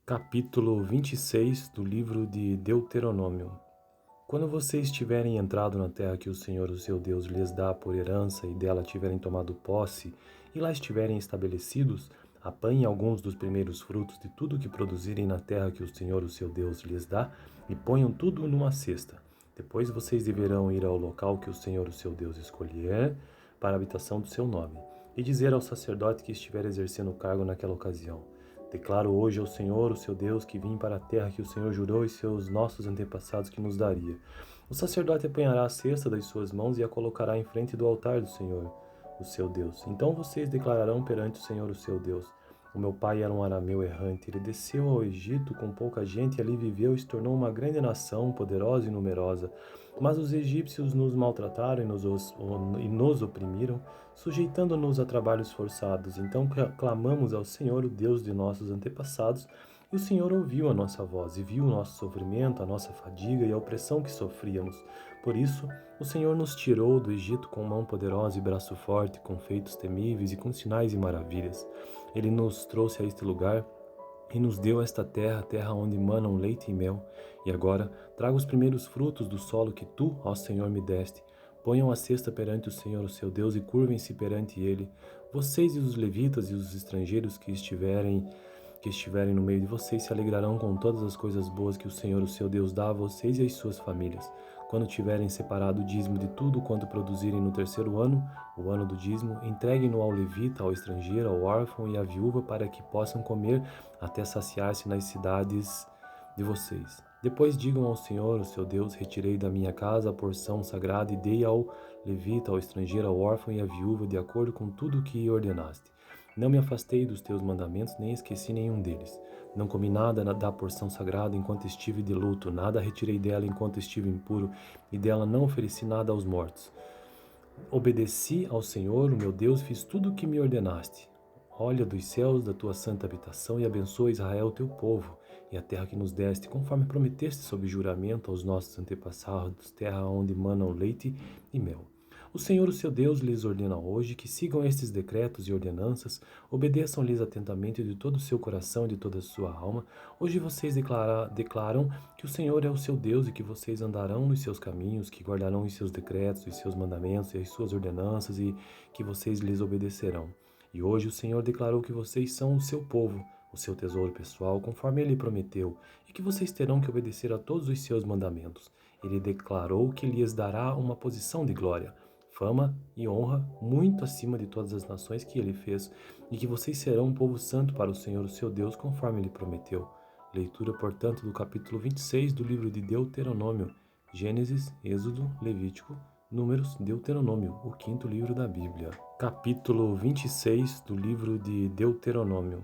Capítulo 26 do livro de Deuteronômio. Quando vocês tiverem entrado na terra que o Senhor, o seu Deus, lhes dá por herança e dela tiverem tomado posse, e lá estiverem estabelecidos, apanhem alguns dos primeiros frutos de tudo que produzirem na terra que o Senhor, o seu Deus, lhes dá, e ponham tudo numa cesta. Depois vocês deverão ir ao local que o Senhor, o seu Deus, escolher para a habitação do seu nome, e dizer ao sacerdote que estiver exercendo o cargo naquela ocasião: Declaro hoje ao Senhor, o seu Deus, que vim para a terra que o Senhor jurou e seus nossos antepassados que nos daria. O sacerdote apanhará a cesta das suas mãos e a colocará em frente do altar do Senhor, o seu Deus. Então vocês declararão perante o Senhor, o seu Deus: O meu pai era um arameu errante. Ele desceu ao Egito com pouca gente e ali viveu e se tornou uma grande nação, poderosa e numerosa. Mas os egípcios nos maltrataram e nos oprimiram, sujeitando-nos a trabalhos forçados. Então clamamos ao Senhor, o Deus de nossos antepassados, e o Senhor ouviu a nossa voz e viu o nosso sofrimento, a nossa fadiga e a opressão que sofríamos. Por isso, o Senhor nos tirou do Egito com mão poderosa e braço forte, com feitos temíveis e com sinais e maravilhas. Ele nos trouxe a este lugar e nos deu esta terra, terra onde manam leite e mel. E agora, traga os primeiros frutos do solo que tu, ó Senhor, me deste. Ponham a cesta perante o Senhor, o seu Deus, e curvem-se perante ele. Vocês e os levitas e os estrangeiros que estiverem no meio de vocês se alegrarão com todas as coisas boas que o Senhor, o seu Deus, dá a vocês e às suas famílias. Quando tiverem separado o dízimo de tudo quanto produzirem no terceiro ano, o ano do dízimo, entreguem-no ao levita, ao estrangeiro, ao órfão e à viúva, para que possam comer até saciar-se nas cidades de vocês. Depois digam ao Senhor, o seu Deus: Retirei da minha casa a porção sagrada e dei ao levita, ao estrangeiro, ao órfão e à viúva, de acordo com tudo o que ordenaste. Não me afastei dos teus mandamentos, nem esqueci nenhum deles. Não comi nada da porção sagrada enquanto estive de luto, nada retirei dela enquanto estive impuro, e dela não ofereci nada aos mortos. Obedeci ao Senhor, o meu Deus, fiz tudo o que me ordenaste. Olha dos céus da tua santa habitação e abençoa Israel, teu povo, e a terra que nos deste, conforme prometeste sob juramento aos nossos antepassados, terra onde manam leite e mel. O Senhor, o seu Deus, lhes ordena hoje que sigam estes decretos e ordenanças, obedeçam-lhes atentamente de todo o seu coração e de toda a sua alma. Hoje vocês declaram que o Senhor é o seu Deus e que vocês andarão nos seus caminhos, que guardarão os seus decretos, os seus mandamentos e as suas ordenanças e que vocês lhes obedecerão. E hoje o Senhor declarou que vocês são o seu povo, o seu tesouro pessoal, conforme ele prometeu, e que vocês terão que obedecer a todos os seus mandamentos. Ele declarou que lhes dará uma posição de glória, fama e honra muito acima de todas as nações que ele fez, e que vocês serão um povo santo para o Senhor, o seu Deus, conforme ele prometeu. Leitura, portanto, do capítulo 26 do livro de Deuteronômio, Gênesis, Êxodo, Levítico, Números, Deuteronômio, o quinto livro da Bíblia. Capítulo 26 do livro de Deuteronômio.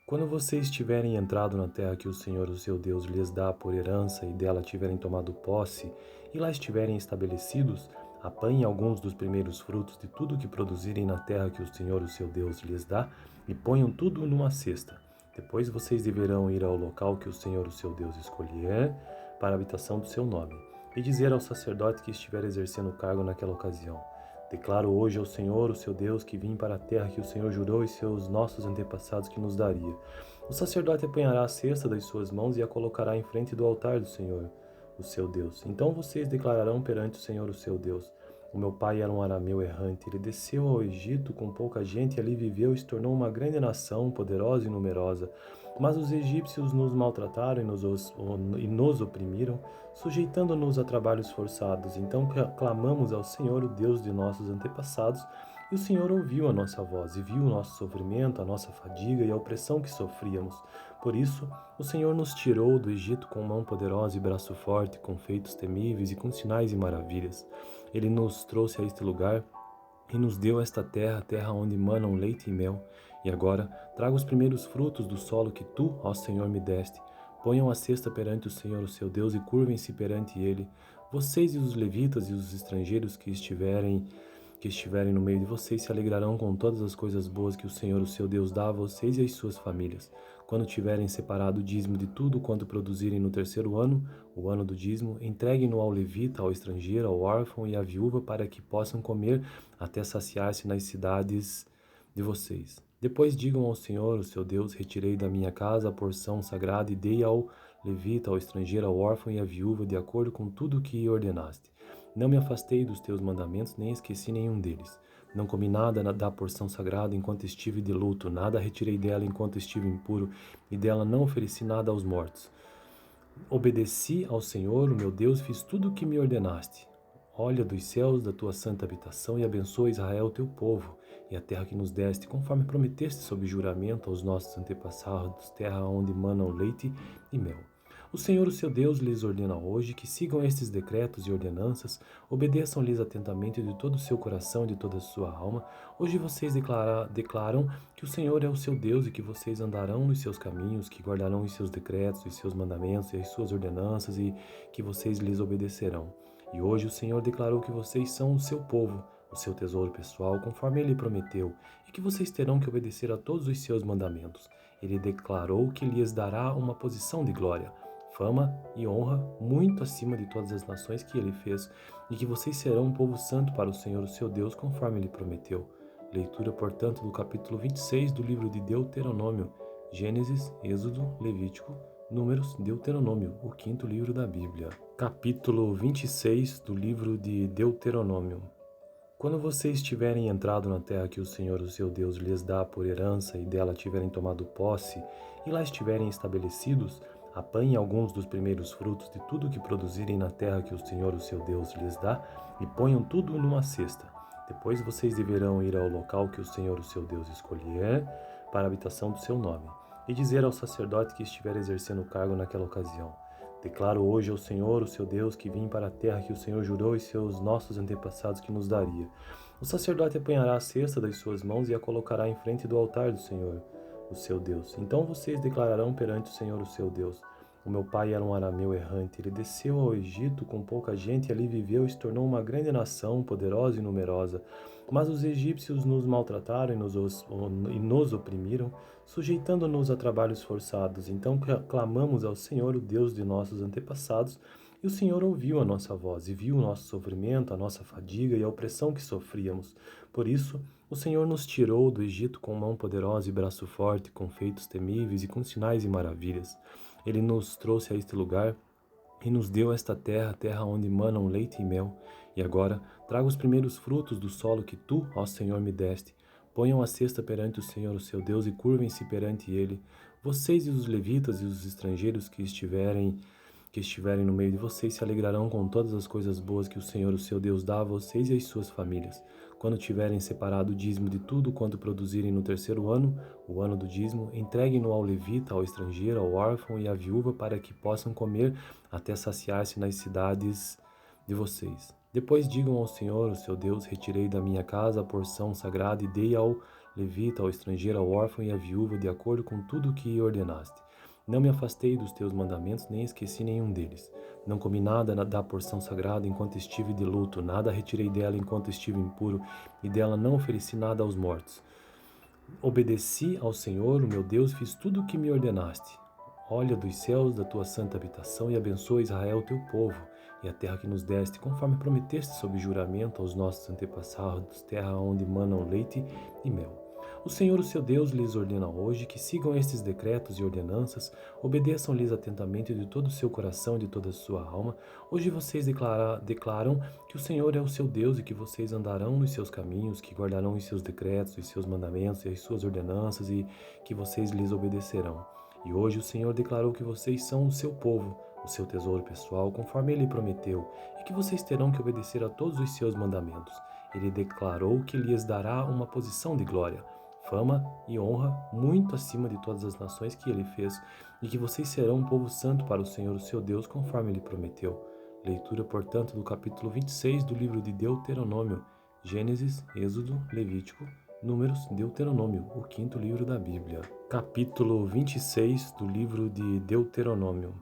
Quando vocês tiverem entrado na terra que o Senhor, o seu Deus, lhes dá por herança e dela tiverem tomado posse, e lá estiverem estabelecidos, apanhem alguns dos primeiros frutos de tudo que produzirem na terra que o Senhor, o seu Deus, lhes dá, e ponham tudo numa cesta. Depois vocês deverão ir ao local que o Senhor, o seu Deus, escolher para a habitação do seu nome, e dizer ao sacerdote que estiver exercendo o cargo naquela ocasião: Declaro hoje ao Senhor, o seu Deus, que vim para a terra que o Senhor jurou e seus nossos antepassados que nos daria. O sacerdote apanhará a cesta das suas mãos e a colocará em frente do altar do Senhor, o seu Deus. Então vocês declararão perante o Senhor, o seu Deus: O meu pai era um arameu errante. Ele desceu ao Egito com pouca gente e ali viveu e se tornou uma grande nação, poderosa e numerosa. Mas os egípcios nos maltrataram e nos oprimiram, sujeitando-nos a trabalhos forçados. Então clamamos ao Senhor, o Deus de nossos antepassados, e o Senhor ouviu a nossa voz e viu o nosso sofrimento, a nossa fadiga e a opressão que sofríamos. Por isso, o Senhor nos tirou do Egito com mão poderosa e braço forte, com feitos temíveis e com sinais e maravilhas. Ele nos trouxe a este lugar e nos deu esta terra, terra onde manam leite e mel. E agora, traga os primeiros frutos do solo que tu, ó Senhor, me deste. Ponham a cesta perante o Senhor, o seu Deus, e curvem-se perante ele. Vocês e os levitas e os estrangeiros que estiverem no meio de vocês se alegrarão com todas as coisas boas que o Senhor, o seu Deus, dá a vocês e às suas famílias. Quando tiverem separado o dízimo de tudo quanto produzirem no terceiro ano, o ano do dízimo, entreguem-no ao levita, ao estrangeiro, ao órfão e à viúva, para que possam comer até saciar-se nas cidades de vocês. Depois digam ao Senhor, o seu Deus, retirei da minha casa a porção sagrada e dei ao levita, ao estrangeiro, ao órfão e à viúva, de acordo com tudo o que ordenaste. Não me afastei dos teus mandamentos, nem esqueci nenhum deles. Não comi nada da porção sagrada enquanto estive de luto, nada retirei dela enquanto estive impuro, e dela não ofereci nada aos mortos. Obedeci ao Senhor, o meu Deus, fiz tudo o que me ordenaste. Olha dos céus da tua santa habitação e abençoa Israel, teu povo, e a terra que nos deste, conforme prometeste sob juramento aos nossos antepassados, terra onde manam leite e mel. O Senhor, o seu Deus, lhes ordena hoje que sigam estes decretos e ordenanças, obedeçam-lhes atentamente de todo o seu coração e de toda a sua alma. Hoje vocês declaram que o Senhor é o seu Deus e que vocês andarão nos seus caminhos, que guardarão os seus decretos, os seus mandamentos e as suas ordenanças e que vocês lhes obedecerão. E hoje o Senhor declarou que vocês são o seu povo, o seu tesouro pessoal, conforme ele prometeu, e que vocês terão que obedecer a todos os seus mandamentos. Ele declarou que lhes dará uma posição de glória, fama e honra muito acima de todas as nações que ele fez, e que vocês serão um povo santo para o Senhor, o seu Deus, conforme ele prometeu. Leitura, portanto, do capítulo 26 do livro de Deuteronômio, Gênesis, Êxodo, Levítico, Números, Deuteronômio, o quinto livro da Bíblia. Capítulo 26 do livro de Deuteronômio. Quando vocês tiverem entrado na terra que o Senhor, o seu Deus, lhes dá por herança e dela tiverem tomado posse, e lá estiverem estabelecidos, apanhem alguns dos primeiros frutos de tudo que produzirem na terra que o Senhor, o seu Deus, lhes dá, e ponham tudo numa cesta. Depois vocês deverão ir ao local que o Senhor, o seu Deus, escolher para a habitação do seu nome, e dizer ao sacerdote que estiver exercendo o cargo naquela ocasião: declaro hoje ao Senhor, o seu Deus, que vim para a terra que o Senhor jurou aos seus nossos antepassados que nos daria. O sacerdote apanhará a cesta das suas mãos e a colocará em frente do altar do Senhor, o seu Deus. Então vocês declararão perante o Senhor, o seu Deus: o meu pai era um arameu errante. Ele desceu ao Egito com pouca gente e ali viveu e se tornou uma grande nação, poderosa e numerosa. Mas os egípcios nos maltrataram e nos oprimiram, sujeitando-nos a trabalhos forçados. Então clamamos ao Senhor, o Deus de nossos antepassados, e o Senhor ouviu a nossa voz e viu o nosso sofrimento, a nossa fadiga e a opressão que sofríamos. Por isso, o Senhor nos tirou do Egito com mão poderosa e braço forte, com feitos temíveis e com sinais e maravilhas. Ele nos trouxe a este lugar e nos deu esta terra, terra onde manam leite e mel. E agora, traga os primeiros frutos do solo que tu, ó Senhor, me deste. Ponham a cesta perante o Senhor, o seu Deus, e curvem-se perante ele. Vocês e os levitas e os estrangeiros que estiverem no meio de vocês se alegrarão com todas as coisas boas que o Senhor, o seu Deus, dá a vocês e às suas famílias. Quando tiverem separado o dízimo de tudo quanto produzirem no terceiro ano, o ano do dízimo, entreguem-no ao levita, ao estrangeiro, ao órfão e à viúva, para que possam comer até saciar-se nas cidades de vocês. Depois digam ao Senhor, o seu Deus: retirei da minha casa a porção sagrada e dei ao levita, ao estrangeiro, ao órfão e à viúva, de acordo com tudo o que ordenaste. Não me afastei dos teus mandamentos, nem esqueci nenhum deles. Não comi nada da porção sagrada enquanto estive de luto, nada retirei dela enquanto estive impuro, e dela não ofereci nada aos mortos. Obedeci ao Senhor, o meu Deus, fiz tudo o que me ordenaste. Olha dos céus da tua santa habitação e abençoa Israel, teu povo, e a terra que nos deste, conforme prometeste sob juramento aos nossos antepassados, terra onde manam leite e mel. O Senhor, o seu Deus, lhes ordena hoje que sigam estes decretos e ordenanças, obedeçam-lhes atentamente de todo o seu coração e de toda a sua alma. Hoje vocês declaram que o Senhor é o seu Deus e que vocês andarão nos seus caminhos, que guardarão os seus decretos, os seus mandamentos e as suas ordenanças e que vocês lhes obedecerão. E hoje o Senhor declarou que vocês são o seu povo, o seu tesouro pessoal, conforme ele prometeu, e que vocês terão que obedecer a todos os seus mandamentos. Ele declarou que lhes dará uma posição de glória, fama e honra muito acima de todas as nações que ele fez, e que vocês serão um povo santo para o Senhor, o seu Deus, conforme ele prometeu. Leitura, portanto, do capítulo 26 do livro de Deuteronômio, Gênesis, Êxodo, Levítico, Números, Deuteronômio, o quinto livro da Bíblia. Capítulo 26 do livro de Deuteronômio.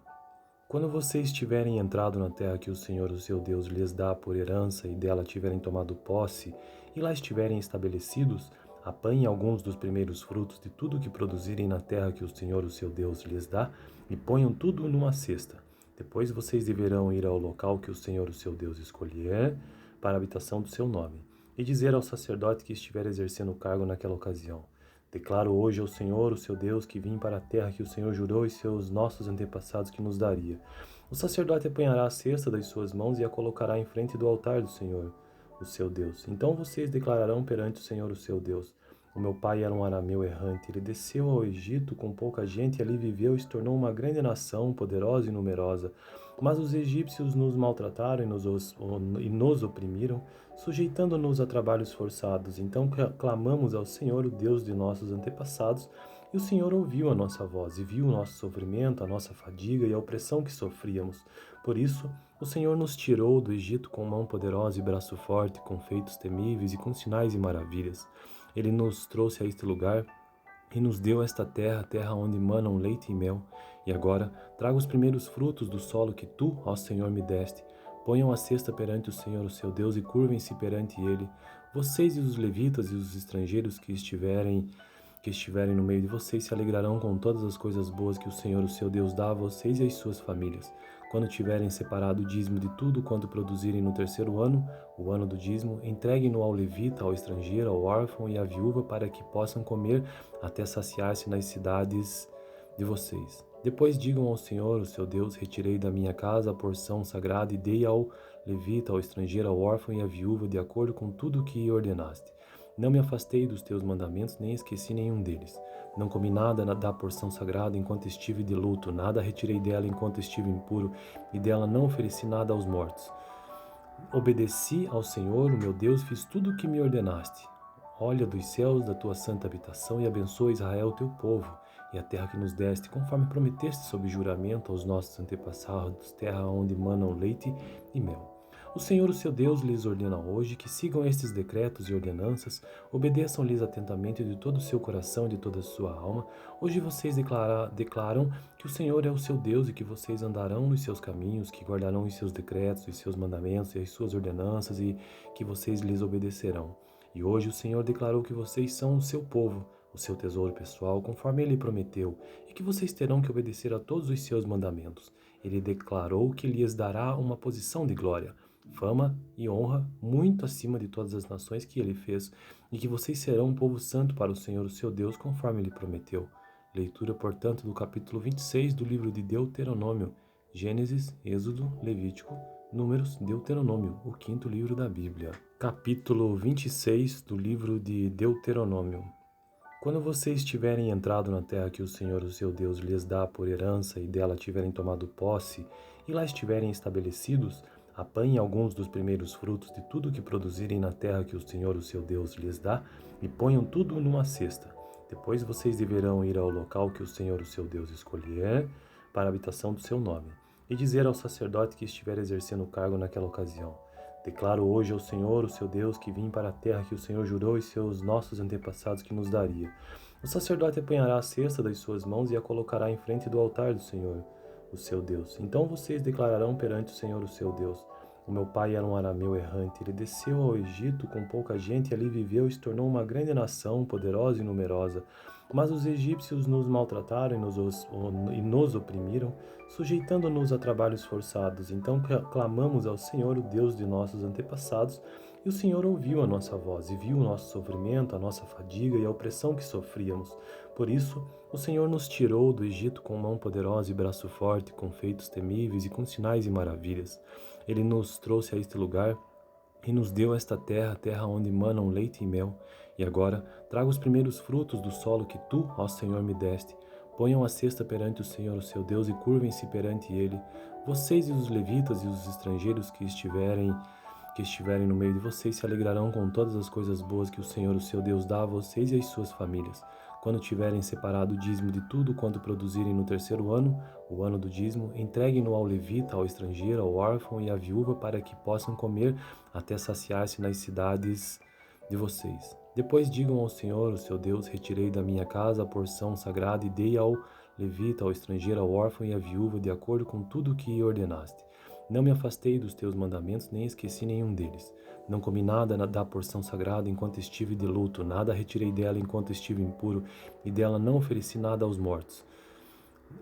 Quando vocês tiverem entrado na terra que o Senhor, o seu Deus, lhes dá por herança e dela tiverem tomado posse, e lá estiverem estabelecidos, apanhem alguns dos primeiros frutos de tudo que produzirem na terra que o Senhor, o seu Deus, lhes dá, e ponham tudo numa cesta. Depois vocês deverão ir ao local que o Senhor, o seu Deus, escolher para a habitação do seu nome, e dizer ao sacerdote que estiver exercendo o cargo naquela ocasião: Declaro hoje ao Senhor, o seu Deus, que vim para a terra que o Senhor jurou e seus nossos antepassados que nos daria. O sacerdote apanhará a cesta das suas mãos e a colocará em frente do altar do Senhor, o seu Deus. Então vocês declararão perante o Senhor, o seu Deus: o meu pai era um arameu errante. Ele desceu ao Egito com pouca gente e ali viveu e se tornou uma grande nação, poderosa e numerosa. Mas os egípcios nos maltrataram e nos oprimiram, sujeitando-nos a trabalhos forçados. Então clamamos ao Senhor, o Deus de nossos antepassados, e o Senhor ouviu a nossa voz e viu o nosso sofrimento, a nossa fadiga e a opressão que sofríamos. Por isso, o Senhor nos tirou do Egito com mão poderosa e braço forte, com feitos temíveis e com sinais e maravilhas. Ele nos trouxe a este lugar e nos deu esta terra, terra onde manam leite e mel. E agora, traga os primeiros frutos do solo que tu, ó Senhor, me deste. Ponham a cesta perante o Senhor, o seu Deus, e curvem-se perante ele. Vocês e os levitas e os estrangeiros que estiverem no meio de vocês se alegrarão com todas as coisas boas que o Senhor, o seu Deus, dá a vocês e às suas famílias. Quando tiverem separado o dízimo de tudo quanto produzirem no terceiro ano, o ano do dízimo, entreguem-no ao levita, ao estrangeiro, ao órfão e à viúva, para que possam comer até saciar-se nas cidades de vocês. Depois digam ao Senhor, o seu Deus: retirei da minha casa a porção sagrada e dei ao levita, ao estrangeiro, ao órfão e à viúva, de acordo com tudo o que ordenaste. Não me afastei dos teus mandamentos, nem esqueci nenhum deles. Não comi nada da porção sagrada enquanto estive de luto, nada retirei dela enquanto estive impuro, e dela não ofereci nada aos mortos. Obedeci ao Senhor, o meu Deus, fiz tudo o que me ordenaste. Olha dos céus da tua santa habitação e abençoa Israel, teu povo, e a terra que nos deste, conforme prometeste sob juramento aos nossos antepassados, terra onde manam leite e mel. O Senhor, o seu Deus, lhes ordena hoje que sigam estes decretos e ordenanças, obedeçam-lhes atentamente de todo o seu coração e de toda a sua alma. Hoje vocês declaram que o Senhor é o seu Deus e que vocês andarão nos seus caminhos, que guardarão os seus decretos, os seus mandamentos e as suas ordenanças e que vocês lhes obedecerão. E hoje o Senhor declarou que vocês são o seu povo, o seu tesouro pessoal, conforme ele prometeu, e que vocês terão que obedecer a todos os seus mandamentos. Ele declarou que lhes dará uma posição de glória, fama e honra muito acima de todas as nações que ele fez, e que vocês serão um povo santo para o Senhor, o seu Deus, conforme ele prometeu. Leitura, portanto, do capítulo 26 do livro de Deuteronômio, Gênesis, Êxodo, Levítico, Números, Deuteronômio, o quinto livro da Bíblia. Capítulo 26 do livro de Deuteronômio. Quando vocês tiverem entrado na terra que o Senhor, o seu Deus, lhes dá por herança e dela tiverem tomado posse, e lá estiverem estabelecidos, apanhem alguns dos primeiros frutos de tudo que produzirem na terra que o Senhor, o seu Deus, lhes dá, e ponham tudo numa cesta. Depois vocês deverão ir ao local que o Senhor, o seu Deus, escolher para a habitação do seu nome, e dizer ao sacerdote que estiver exercendo o cargo naquela ocasião: declaro hoje ao Senhor, o seu Deus, que vim para a terra que o Senhor jurou e seus nossos antepassados que nos daria. O sacerdote apanhará a cesta das suas mãos e a colocará em frente do altar do Senhor, o seu Deus. Então vocês declararão perante o Senhor, o seu Deus: o meu pai era um arameu errante. Ele desceu ao Egito com pouca gente e ali viveu e se tornou uma grande nação, poderosa e numerosa. Mas os egípcios nos maltrataram e nos oprimiram, sujeitando-nos a trabalhos forçados. Então clamamos ao Senhor, o Deus de nossos antepassados, e o Senhor ouviu a nossa voz e viu o nosso sofrimento, a nossa fadiga e a opressão que sofríamos. Por isso, o Senhor nos tirou do Egito com mão poderosa e braço forte, com feitos temíveis e com sinais e maravilhas. Ele nos trouxe a este lugar e nos deu esta terra, terra onde manam leite e mel. E agora, traga os primeiros frutos do solo que tu, ó Senhor, me deste. Ponham a cesta perante o Senhor, o seu Deus, e curvem-se perante ele. Vocês e os levitas e os estrangeiros que estiverem no meio de vocês se alegrarão com todas as coisas boas que o Senhor, o seu Deus, dá a vocês e às suas famílias. Quando tiverem separado o dízimo de tudo quanto produzirem no terceiro ano, o ano do dízimo, entreguem-no ao levita, ao estrangeiro, ao órfão e à viúva, para que possam comer até saciar-se nas cidades de vocês. Depois digam ao Senhor, o seu Deus: retirei da minha casa a porção sagrada e dei ao levita, ao estrangeiro, ao órfão e à viúva, de acordo com tudo o que ordenaste. Não me afastei dos teus mandamentos, nem esqueci nenhum deles. Não comi nada da porção sagrada enquanto estive de luto, nada retirei dela enquanto estive impuro, e dela não ofereci nada aos mortos.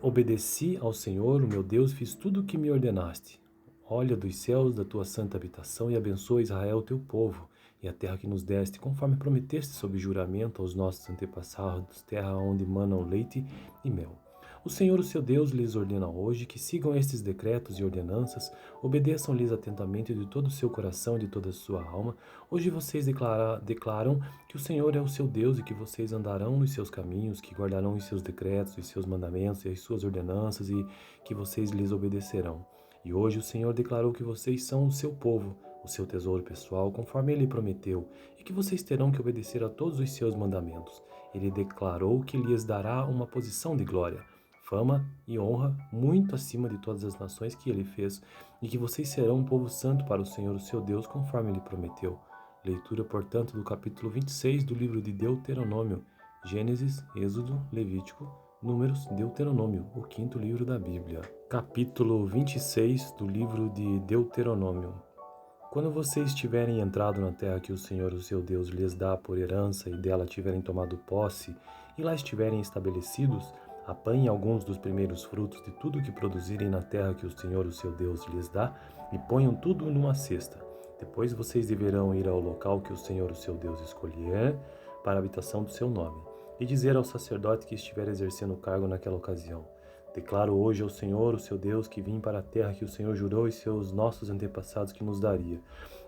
Obedeci ao Senhor, o meu Deus, fiz tudo o que me ordenaste. Olha dos céus da tua santa habitação e abençoa Israel, teu povo, e a terra que nos deste, conforme prometeste sob juramento aos nossos antepassados, terra onde manam leite e mel. O Senhor, o seu Deus, lhes ordena hoje que sigam estes decretos e ordenanças, obedeçam-lhes atentamente de todo o seu coração e de toda a sua alma. Hoje vocês declaram que o Senhor é o seu Deus e que vocês andarão nos seus caminhos, que guardarão os seus decretos, os seus mandamentos e as suas ordenanças e que vocês lhes obedecerão. E hoje o Senhor declarou que vocês são o seu povo, o seu tesouro pessoal, conforme ele prometeu, e que vocês terão que obedecer a todos os seus mandamentos. Ele declarou que lhes dará uma posição de glória, fama e honra muito acima de todas as nações que ele fez, e que vocês serão um povo santo para o Senhor, o seu Deus, conforme ele prometeu. Leitura, portanto, do capítulo 26 do livro de Deuteronômio, Gênesis, Êxodo, Levítico, Números, Deuteronômio, o quinto livro da Bíblia. Capítulo 26 do livro de Deuteronômio. Quando vocês tiverem entrado na terra que o Senhor, o seu Deus, lhes dá por herança e dela tiverem tomado posse, e lá estiverem estabelecidos, apanhem alguns dos primeiros frutos de tudo que produzirem na terra que o Senhor, o seu Deus, lhes dá, e ponham tudo numa cesta. Depois vocês deverão ir ao local que o Senhor, o seu Deus, escolher para a habitação do seu nome, e dizer ao sacerdote que estiver exercendo o cargo naquela ocasião: declaro hoje ao Senhor, o seu Deus, que vim para a terra que o Senhor jurou e seus nossos antepassados que nos daria.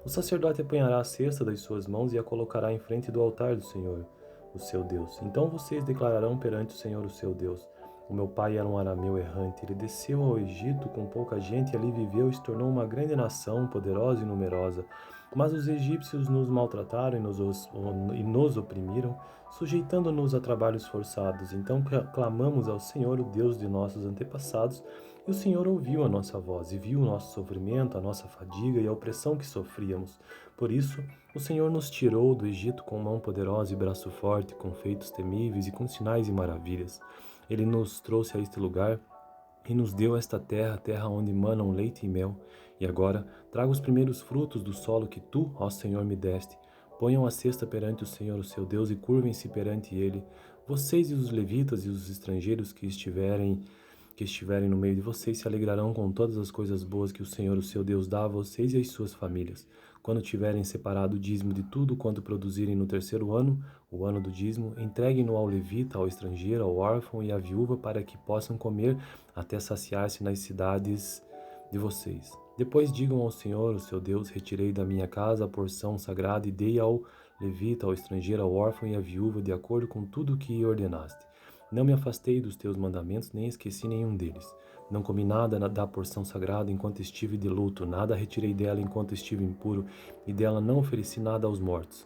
O sacerdote apanhará a cesta das suas mãos e a colocará em frente do altar do Senhor, o seu Deus. Então vocês declararão perante o Senhor, o seu Deus: o meu pai era um arameu errante. Ele desceu ao Egito com pouca gente e ali viveu e se tornou uma grande nação, poderosa e numerosa. Mas os egípcios nos maltrataram e nos oprimiram, sujeitando-nos a trabalhos forçados. Então clamamos ao Senhor, o Deus de nossos antepassados, e o Senhor ouviu a nossa voz e viu o nosso sofrimento, a nossa fadiga e a opressão que sofríamos. Por isso, o Senhor nos tirou do Egito com mão poderosa e braço forte, com feitos temíveis e com sinais e maravilhas. Ele nos trouxe a este lugar e nos deu esta terra, terra onde manam leite e mel. E agora, traga os primeiros frutos do solo que tu, ó Senhor, me deste. Ponham a cesta perante o Senhor, o seu Deus, e curvem-se perante ele. Vocês e os levitas e os estrangeiros que estiverem no meio de vocês se alegrarão com todas as coisas boas que o Senhor, o seu Deus, dá a vocês e às suas famílias. Quando tiverem separado o dízimo de tudo quanto produzirem no terceiro ano, o ano do dízimo, entreguem-no ao levita, ao estrangeiro, ao órfão e à viúva, para que possam comer até saciar-se nas cidades de vocês. Depois digam ao Senhor, o seu Deus: retirei da minha casa a porção sagrada e dei ao levita, ao estrangeiro, ao órfão e à viúva, de acordo com tudo o que ordenaste. Não me afastei dos teus mandamentos, nem esqueci nenhum deles. Não comi nada da porção sagrada enquanto estive de luto, nada retirei dela enquanto estive impuro, e dela não ofereci nada aos mortos.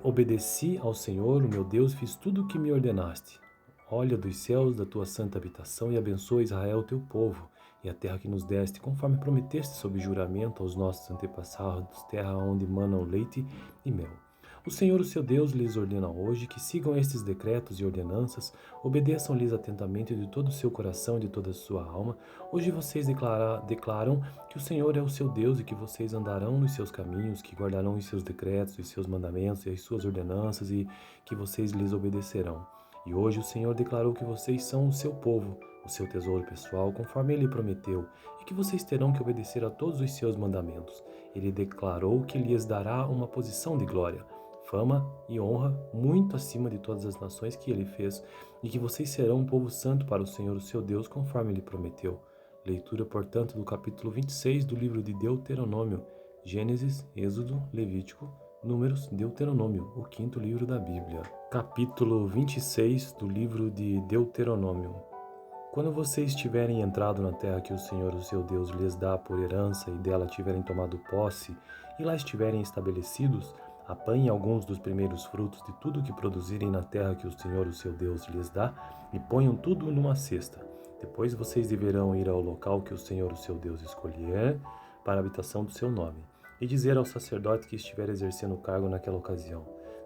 Obedeci ao Senhor, o meu Deus, fiz tudo o que me ordenaste. Olha dos céus da tua santa habitação e abençoa Israel, teu povo, e a terra que nos deste, conforme prometeste sob juramento aos nossos antepassados, terra onde manam leite e mel. O Senhor, o seu Deus, lhes ordena hoje que sigam estes decretos e ordenanças, obedeçam-lhes atentamente de todo o seu coração e de toda a sua alma. Hoje vocês declaram que o Senhor é o seu Deus e que vocês andarão nos seus caminhos, que guardarão os seus decretos, os seus mandamentos e as suas ordenanças e que vocês lhes obedecerão. E hoje o Senhor declarou que vocês são o seu povo, o seu tesouro pessoal, conforme ele prometeu, e que vocês terão que obedecer a todos os seus mandamentos. Ele declarou que lhes dará uma posição de glória, fama e honra muito acima de todas as nações que ele fez, e que vocês serão um povo santo para o Senhor, o seu Deus, conforme ele prometeu. Leitura, portanto, do capítulo 26 do livro de Deuteronômio, Gênesis, Êxodo, Levítico, Números, Deuteronômio, o quinto livro da Bíblia. Capítulo 26 do livro de Deuteronômio. Quando vocês tiverem entrado na terra que o Senhor, o seu Deus, lhes dá por herança e dela tiverem tomado posse, e lá estiverem estabelecidos, apanhem alguns dos primeiros frutos de tudo que produzirem na terra que o Senhor, o seu Deus, lhes dá, e ponham tudo numa cesta. Depois vocês deverão ir ao local que o Senhor, o seu Deus, escolher para a habitação do seu nome, e dizer ao sacerdote que estiver exercendo o cargo naquela ocasião: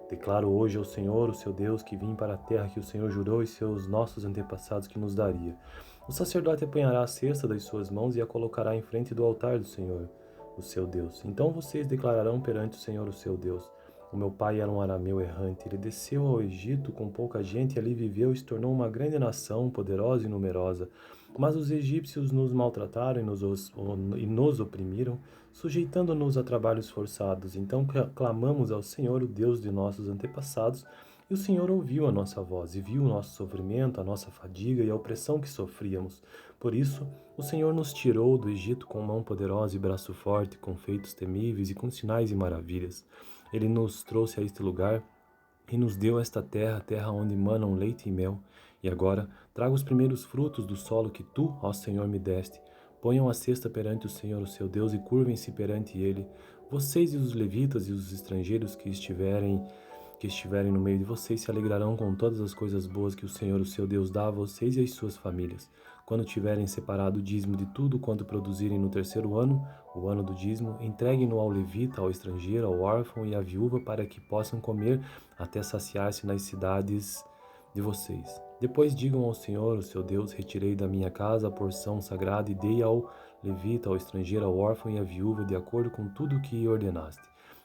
declaro hoje ao Senhor, o seu Deus, que vim para a terra que o Senhor jurou e seus nossos antepassados que nos daria. O sacerdote apanhará a cesta das suas mãos e a colocará em frente do altar do Senhor, o seu Deus. Então vocês declararão perante o Senhor, o seu Deus: o meu pai era um arameu errante. Ele desceu ao Egito com pouca gente e ali viveu e se tornou uma grande nação, poderosa e numerosa. Mas os egípcios nos maltrataram e nos oprimiram, sujeitando-nos a trabalhos forçados. Então clamamos ao Senhor, o Deus de nossos antepassados, e o Senhor ouviu a nossa voz e viu o nosso sofrimento, a nossa fadiga e a opressão que sofríamos. Por isso, o Senhor nos tirou do Egito com mão poderosa e braço forte, com feitos temíveis e com sinais e maravilhas. Ele nos trouxe a este lugar e nos deu esta terra, terra onde manam leite e mel. E agora, traga os primeiros frutos do solo que tu, ó Senhor, me deste. Ponham a cesta perante o Senhor, o seu Deus, e curvem-se perante ele. Vocês e os levitas e os estrangeiros que estiverem no meio de vocês se alegrarão com todas as coisas boas que o Senhor, o seu Deus, dá a vocês e às suas famílias. Quando tiverem separado o dízimo de tudo quanto produzirem no terceiro ano, o ano do dízimo, entreguem-no ao levita, ao estrangeiro, ao órfão e à viúva, para que possam comer até saciar-se nas cidades de vocês. Depois digam ao Senhor, o seu Deus: retirei da minha casa a porção sagrada e dei ao levita, ao estrangeiro, ao órfão e à viúva, de acordo com tudo o que ordenaste.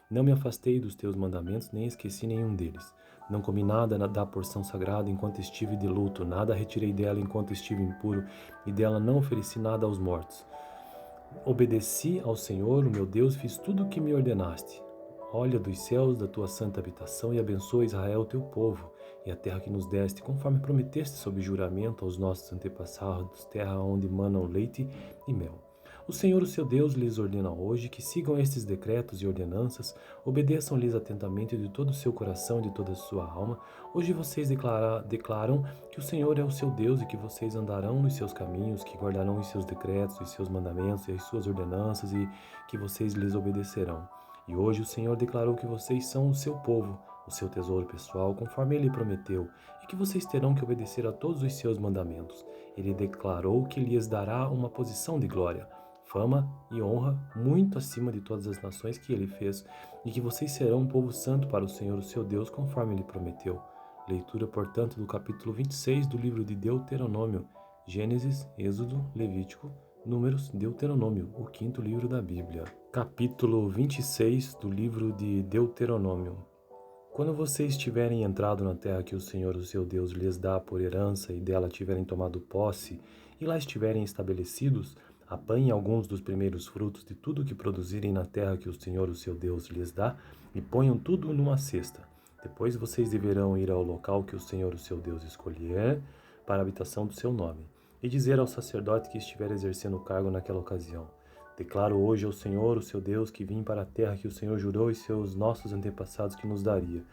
Não me afastei dos teus mandamentos, nem esqueci nenhum deles. Não comi nada da porção sagrada enquanto estive de luto, nada retirei dela enquanto estive impuro, e dela não ofereci nada aos mortos. Obedeci ao Senhor, o meu Deus, fiz tudo o que me ordenaste. Olha dos céus da tua santa habitação e abençoa Israel, teu povo, e a terra que nos deste, conforme prometeste sob juramento aos nossos antepassados, terra onde manam leite e mel. O Senhor, o seu Deus, lhes ordena hoje que sigam estes decretos e ordenanças, obedeçam-lhes atentamente de todo o seu coração e de toda a sua alma. Hoje vocês declaram que o Senhor é o seu Deus e que vocês andarão nos seus caminhos, que guardarão os seus decretos, os seus mandamentos e as suas ordenanças e que vocês lhes obedecerão. E hoje o Senhor declarou que vocês são o seu povo, o seu tesouro pessoal, conforme ele prometeu, e que vocês terão que obedecer a todos os seus mandamentos. Ele declarou que lhes dará uma posição de glória, fama e honra muito acima de todas as nações que ele fez, e que vocês serão um povo santo para o Senhor, o seu Deus, conforme ele prometeu. Leitura, portanto, do capítulo 26 do livro de Deuteronômio, Gênesis, Êxodo, Levítico, Números, Deuteronômio, o quinto livro da Bíblia. Capítulo 26 do livro de Deuteronômio. Quando vocês tiverem entrado na terra que o Senhor, o seu Deus, lhes dá por herança e dela tiverem tomado posse, e lá estiverem estabelecidos, apanhem alguns dos primeiros frutos de tudo que produzirem na terra que o Senhor, o seu Deus, lhes dá, e ponham tudo numa cesta. Depois vocês deverão ir ao local que o Senhor, o seu Deus, escolher para a habitação do seu nome, e dizer ao sacerdote que estiver exercendo o cargo naquela ocasião: declaro hoje ao Senhor, o seu Deus, que vim para a terra que o Senhor jurou aos seus nossos antepassados que nos daria.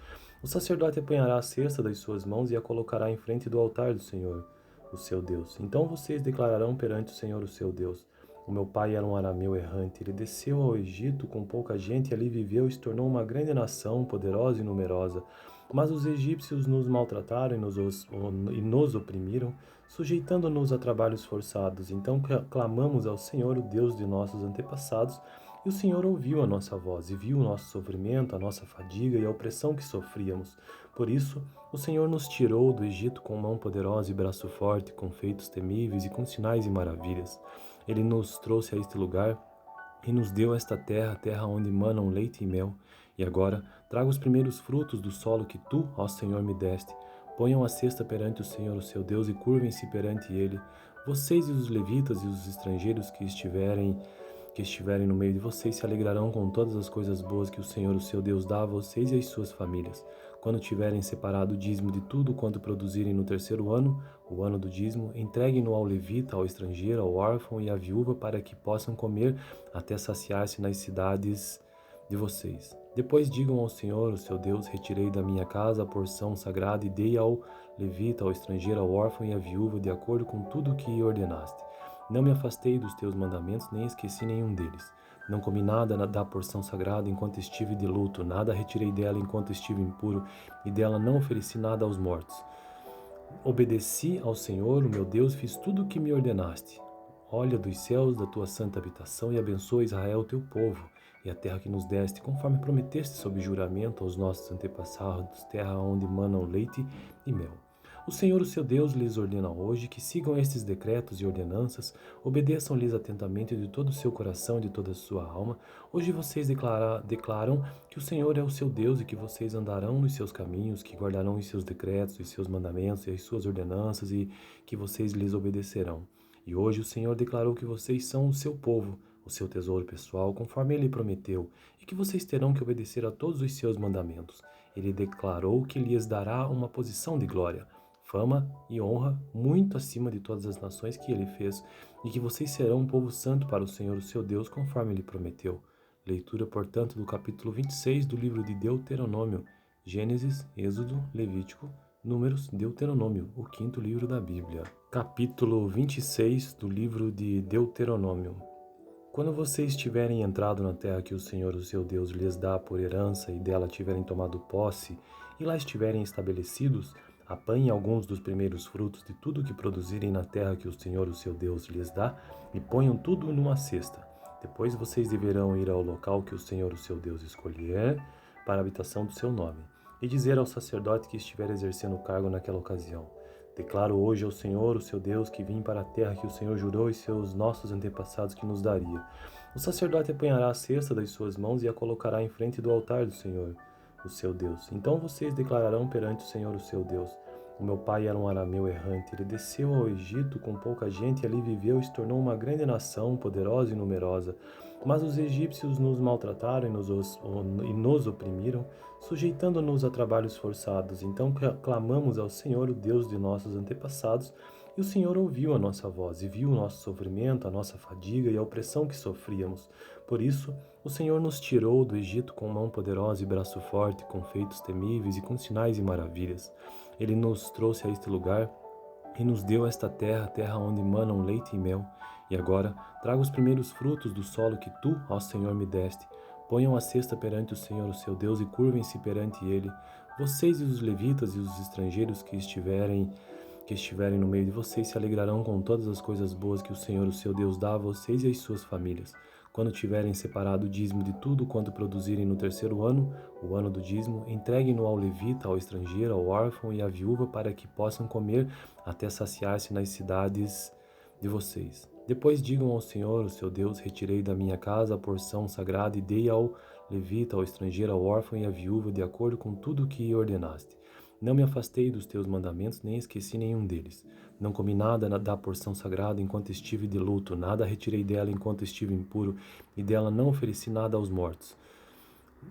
O sacerdote apanhará a cesta das suas mãos e a colocará em frente do altar do Senhor, o seu Deus. Então vocês declararão perante o Senhor, o seu Deus: o meu pai era um arameu errante. Ele desceu ao Egito com pouca gente e ali viveu e se tornou uma grande nação, poderosa e numerosa. Mas os egípcios nos maltrataram e nos oprimiram, sujeitando-nos a trabalhos forçados. Então clamamos ao Senhor, o Deus de nossos antepassados, e o Senhor ouviu a nossa voz e viu o nosso sofrimento, a nossa fadiga e a opressão que sofríamos. Por isso, o Senhor nos tirou do Egito com mão poderosa e braço forte, com feitos temíveis e com sinais e maravilhas. Ele nos trouxe a este lugar e nos deu esta terra, terra onde manam leite e mel. E agora, traga os primeiros frutos do solo que tu, ó Senhor, me deste. Ponham a cesta perante o Senhor, o seu Deus, e curvem-se perante ele. Vocês e os levitas e os estrangeiros que estiverem no meio de vocês se alegrarão com todas as coisas boas que o Senhor, o seu Deus, dá a vocês e às suas famílias. Quando tiverem separado o dízimo de tudo quanto produzirem no terceiro ano, o ano do dízimo, entreguem-no ao levita, ao estrangeiro, ao órfão e à viúva, para que possam comer até saciar-se nas cidades de vocês. Depois digam ao Senhor, o seu Deus: retirei da minha casa a porção sagrada e dei ao levita, ao estrangeiro, ao órfão e à viúva, de acordo com tudo o que ordenaste. Não me afastei dos teus mandamentos, nem esqueci nenhum deles. Não comi nada da porção sagrada enquanto estive de luto, nada retirei dela enquanto estive impuro, e dela não ofereci nada aos mortos. Obedeci ao Senhor, o meu Deus, fiz tudo o que me ordenaste. Olha dos céus da tua santa habitação e abençoa Israel, teu povo, e a terra que nos deste, conforme prometeste sob juramento aos nossos antepassados, terra onde manam leite e mel. O Senhor, o seu Deus, lhes ordena hoje que sigam estes decretos e ordenanças, obedeçam-lhes atentamente de todo o seu coração e de toda a sua alma. Hoje vocês declaram que o Senhor é o seu Deus e que vocês andarão nos seus caminhos, que guardarão os seus decretos, os seus mandamentos e as suas ordenanças e que vocês lhes obedecerão. E hoje o Senhor declarou que vocês são o seu povo, o seu tesouro pessoal, conforme ele prometeu, e que vocês terão que obedecer a todos os seus mandamentos. Ele declarou que lhes dará uma posição de glória, fama e honra muito acima de todas as nações que ele fez, e que vocês serão um povo santo para o Senhor, o seu Deus, conforme ele prometeu. Leitura, portanto, do capítulo 26 do livro de Deuteronômio, Gênesis, Êxodo, Levítico, Números, Deuteronômio, o quinto livro da Bíblia. Capítulo 26 do livro de Deuteronômio. Quando vocês tiverem entrado na terra que o Senhor, o seu Deus, lhes dá por herança e dela tiverem tomado posse, e lá estiverem estabelecidos, apanhem alguns dos primeiros frutos de tudo que produzirem na terra que o Senhor, o seu Deus, lhes dá, e ponham tudo numa cesta. Depois vocês deverão ir ao local que o Senhor, o seu Deus, escolher para a habitação do seu nome, e dizer ao sacerdote que estiver exercendo o cargo naquela ocasião: declaro hoje ao Senhor, o seu Deus, que vim para a terra que o Senhor jurou e seus nossos antepassados que nos daria. O sacerdote apanhará a cesta das suas mãos e a colocará em frente do altar do Senhor, o seu Deus. Então vocês declararão perante o Senhor, o seu Deus: o meu pai era um arameu errante. Ele desceu ao Egito com pouca gente e ali viveu e se tornou uma grande nação, poderosa e numerosa. Mas os egípcios nos maltrataram e nos oprimiram, sujeitando-nos a trabalhos forçados. Então clamamos ao Senhor, o Deus de nossos antepassados, e o Senhor ouviu a nossa voz e viu o nosso sofrimento, a nossa fadiga e a opressão que sofríamos. Por isso, o Senhor nos tirou do Egito com mão poderosa e braço forte, com feitos temíveis e com sinais e maravilhas. Ele nos trouxe a este lugar e nos deu esta terra, terra onde manam leite e mel. E agora, traga os primeiros frutos do solo que tu, ó Senhor, me deste. Ponham a cesta perante o Senhor, o seu Deus, e curvem-se perante ele. Vocês e os levitas e os estrangeiros que estiverem no meio de vocês se alegrarão com todas as coisas boas que o Senhor, o seu Deus, dá a vocês e às suas famílias. Quando tiverem separado o dízimo de tudo quanto produzirem no terceiro ano, o ano do dízimo, entreguem-no ao levita, ao estrangeiro, ao órfão e à viúva, para que possam comer até saciar-se nas cidades de vocês. Depois digam ao Senhor, o seu Deus: retirei da minha casa a porção sagrada e dei ao levita, ao estrangeiro, ao órfão e à viúva, de acordo com tudo o que ordenaste. Não me afastei dos teus mandamentos, nem esqueci nenhum deles. Não comi nada da porção sagrada enquanto estive de luto, nada retirei dela enquanto estive impuro, e dela não ofereci nada aos mortos.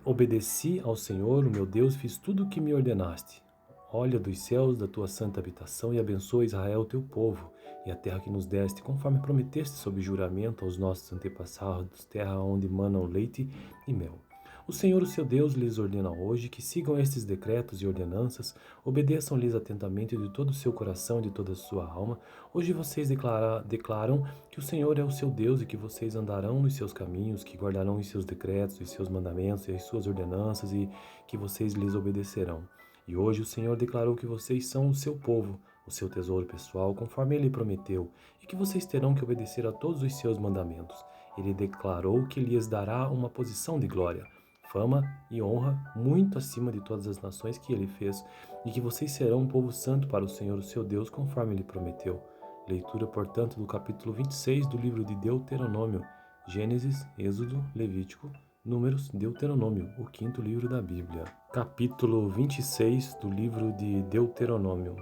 Obedeci ao Senhor, o meu Deus, fiz tudo o que me ordenaste. Olha dos céus da tua santa habitação e abençoa Israel, teu povo, e a terra que nos deste, conforme prometeste sob juramento aos nossos antepassados, terra onde manam leite e mel. O Senhor, o seu Deus, lhes ordena hoje que sigam estes decretos e ordenanças, obedeçam-lhes atentamente de todo o seu coração e de toda a sua alma. Hoje vocês declaram que o Senhor é o seu Deus e que vocês andarão nos seus caminhos, que guardarão os seus decretos, os seus mandamentos e as suas ordenanças e que vocês lhes obedecerão. E hoje o Senhor declarou que vocês são o seu povo, o seu tesouro pessoal, conforme ele prometeu, e que vocês terão que obedecer a todos os seus mandamentos. Ele declarou que lhes dará uma posição de glória, fama e honra muito acima de todas as nações que ele fez, e que vocês serão um povo santo para o Senhor, o seu Deus, conforme ele prometeu. Leitura, portanto, do capítulo 26 do livro de Deuteronômio, Gênesis, Êxodo, Levítico, Números, Deuteronômio, o quinto livro da Bíblia. Capítulo 26 do livro de Deuteronômio.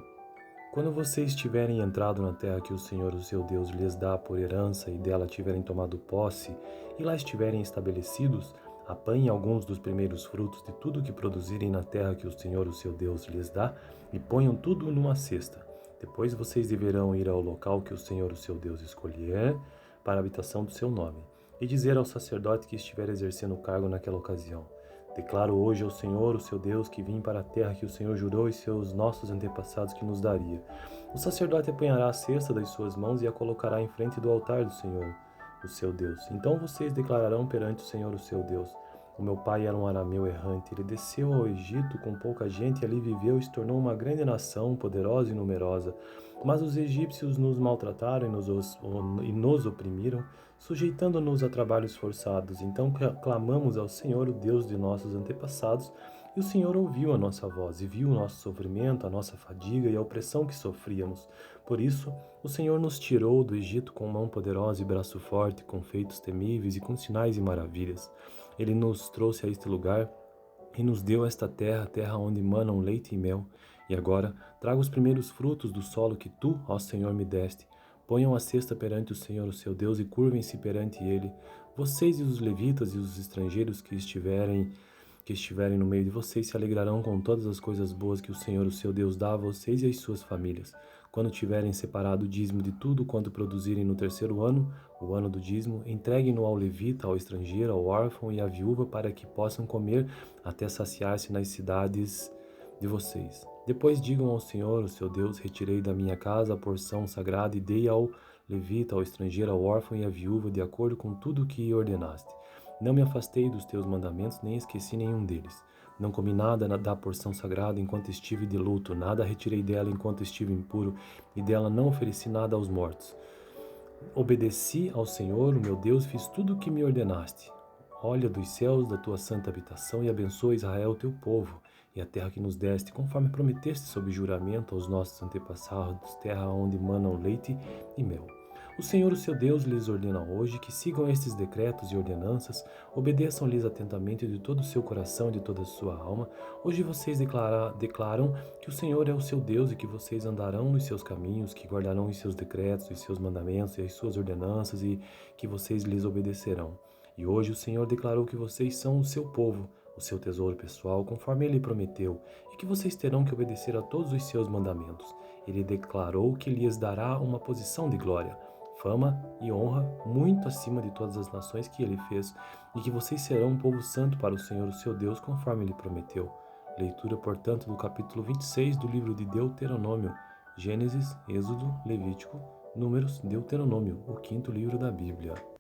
Quando vocês tiverem entrado na terra que o Senhor, o seu Deus, lhes dá por herança e dela tiverem tomado posse, e lá estiverem estabelecidos, apanhem alguns dos primeiros frutos de tudo que produzirem na terra que o Senhor, o seu Deus, lhes dá, e ponham tudo numa cesta. Depois vocês deverão ir ao local que o Senhor, o seu Deus, escolher para a habitação do seu nome, e dizer ao sacerdote que estiver exercendo o cargo naquela ocasião: declaro hoje ao Senhor, o seu Deus, que vim para a terra que o Senhor jurou e seus nossos antepassados que nos daria. O sacerdote apanhará a cesta das suas mãos e a colocará em frente do altar do Senhor, o seu Deus. Então vocês declararão perante o Senhor, o seu Deus: o meu pai era um arameu errante. Ele desceu ao Egito com pouca gente e ali viveu e se tornou uma grande nação, poderosa e numerosa. Mas os egípcios nos maltrataram e nos oprimiram, sujeitando-nos a trabalhos forçados. Então clamamos ao Senhor, o Deus de nossos antepassados, e o Senhor ouviu a nossa voz e viu o nosso sofrimento, a nossa fadiga e a opressão que sofríamos. Por isso, o Senhor nos tirou do Egito com mão poderosa e braço forte, com feitos temíveis e com sinais e maravilhas. Ele nos trouxe a este lugar e nos deu esta terra, terra onde manam leite e mel. E agora, traga os primeiros frutos do solo que tu, ó Senhor, me deste. Ponham a cesta perante o Senhor, o seu Deus, e curvem-se perante ele. Vocês e os levitas e os estrangeiros que estiverem no meio de vocês se alegrarão com todas as coisas boas que o Senhor, o seu Deus, dá a vocês e às suas famílias. Quando tiverem separado o dízimo de tudo quanto produzirem no terceiro ano, o ano do dízimo, entreguem-no ao levita, ao estrangeiro, ao órfão e à viúva, para que possam comer até saciar-se nas cidades de vocês. Depois digam ao Senhor, o seu Deus: retirei da minha casa a porção sagrada e dei ao levita, ao estrangeiro, ao órfão e à viúva, de acordo com tudo o que ordenaste. Não me afastei dos teus mandamentos, nem esqueci nenhum deles. Não comi nada da porção sagrada enquanto estive de luto, nada retirei dela enquanto estive impuro, e dela não ofereci nada aos mortos. Obedeci ao Senhor, o meu Deus, fiz tudo o que me ordenaste. Olha dos céus da tua santa habitação e abençoa Israel, teu povo, e a terra que nos deste, conforme prometeste sob juramento aos nossos antepassados, terra onde manam leite e mel. O Senhor, o seu Deus, lhes ordena hoje que sigam estes decretos e ordenanças, obedeçam-lhes atentamente de todo o seu coração e de toda a sua alma. Hoje vocês declaram que o Senhor é o seu Deus e que vocês andarão nos seus caminhos, que guardarão os seus decretos, os seus mandamentos e as suas ordenanças e que vocês lhes obedecerão. E hoje o Senhor declarou que vocês são o seu povo, o seu tesouro pessoal, conforme ele prometeu, e que vocês terão que obedecer a todos os seus mandamentos. Ele declarou que lhes dará uma posição de glória, fama e honra muito acima de todas as nações que ele fez, e que vocês serão um povo santo para o Senhor, o seu Deus, conforme ele prometeu. Leitura, portanto, do capítulo 26 do livro de Deuteronômio, Gênesis, Êxodo, Levítico, Números, Deuteronômio, o quinto livro da Bíblia.